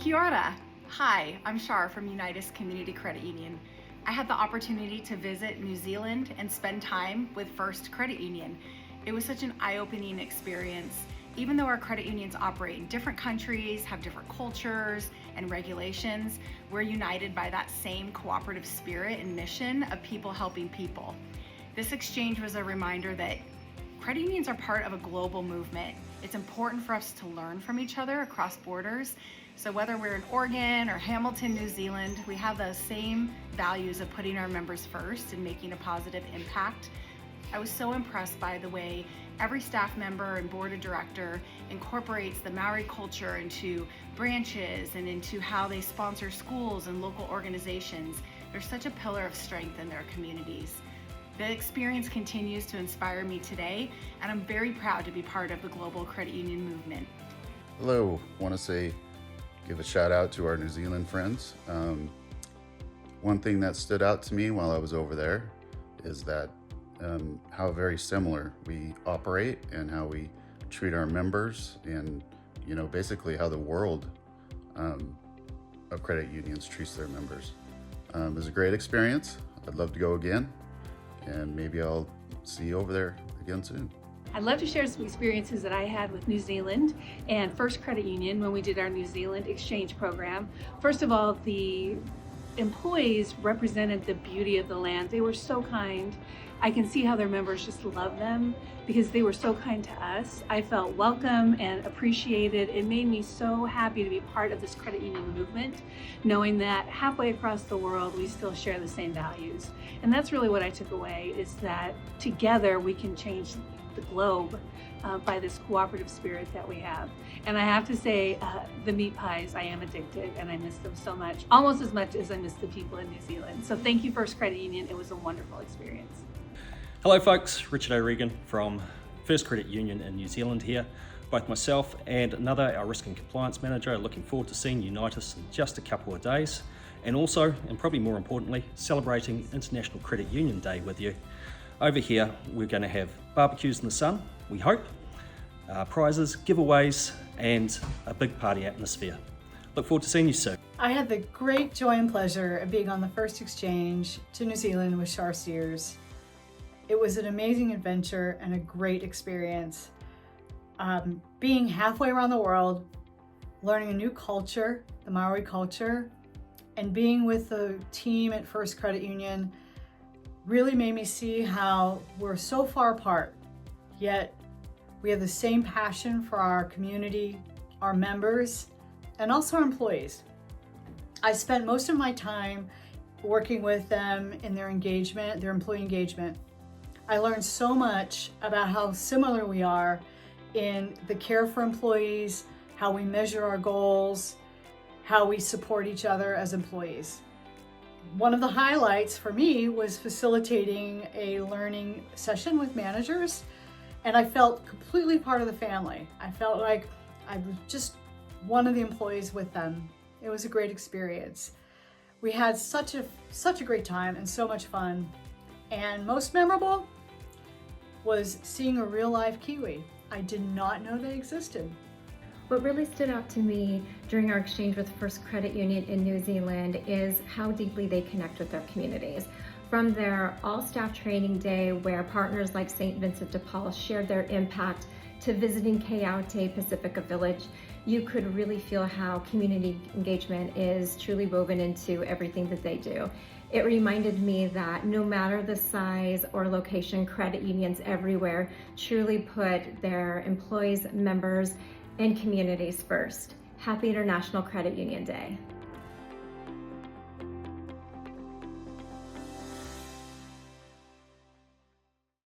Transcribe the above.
Kia ora. Hi, I'm Shar from Unitus Community Credit Union. I had the opportunity to visit New Zealand and spend time with First Credit Union. It was such an eye-opening experience. Even though our credit unions operate in different countries, have different cultures and regulations, we're united by that same cooperative spirit and mission of people helping people. This exchange was a reminder that credit unions are part of a global movement. It's important for us to learn from each other across borders. So whether we're in Oregon or Hamilton, New Zealand, we have those same values of putting our members first and making a positive impact. I was so impressed by the way every staff member and board of director incorporates the Maori culture into branches and into how they sponsor schools and local organizations. They're such a pillar of strength in their communities. The experience continues to inspire me today, and I'm very proud to be part of the global credit union movement. Hello, want to give a shout out to our New Zealand friends. One thing that stood out to me while I was over there is that how very similar we operate and how we treat our members, and basically how the world of credit unions treats their members. It was a great experience. I'd love to go again, and maybe I'll see you over there again soon. I'd love to share some experiences that I had with New Zealand and First Credit Union when we did our New Zealand exchange program. First of all, the employees represented the beauty of the land. They were so kind. I can see how their members just love them because they were so kind to us. I felt welcome and appreciated. It made me so happy to be part of this credit union movement, knowing that halfway across the world, we still share the same values. And that's really what I took away, is that together we can change the globe by this cooperative spirit that we have. And I have to say, the meat pies, I am addicted and I miss them so much, almost as much as I miss the people in New Zealand. So thank you, First Credit Union. It was a wonderful experience. Hello folks, Richard O'Regan from First Credit Union in New Zealand here. Both myself and another, our Risk and Compliance Manager, are looking forward to seeing Unitus in just a couple of days. And also, and probably more importantly, celebrating International Credit Union Day with you. Over here, we're going to have barbecues in the sun, we hope, prizes, giveaways, and a big party atmosphere. Look forward to seeing you soon. I had the great joy and pleasure of being on the first exchange to New Zealand with Shar Sears. It was an amazing adventure and a great experience. Being halfway around the world, learning a new culture, the Maori culture, and being with the team at First Credit Union really made me see how we're so far apart, yet we have the same passion for our community, our members, and also our employees. I spent most of my time working with them in their engagement, their employee engagement. I learned so much about how similar we are in the care for employees, how we measure our goals, how we support each other as employees. One of the highlights for me was facilitating a learning session with managers, and I felt completely part of the family. I felt like I was just one of the employees with them. It was a great experience. We had such a great time and so much fun. And most memorable was seeing a real live Kiwi. I did not know they existed. What really stood out to me during our exchange with First Credit Union in New Zealand is how deeply they connect with their communities. From their all-staff training day, where partners like St. Vincent de Paul shared their impact, to visiting Keaute Pacifica Village, you could really feel how community engagement is truly woven into everything that they do. It reminded me that no matter the size or location, credit unions everywhere truly put their employees, members, and communities first. Happy International Credit Union Day.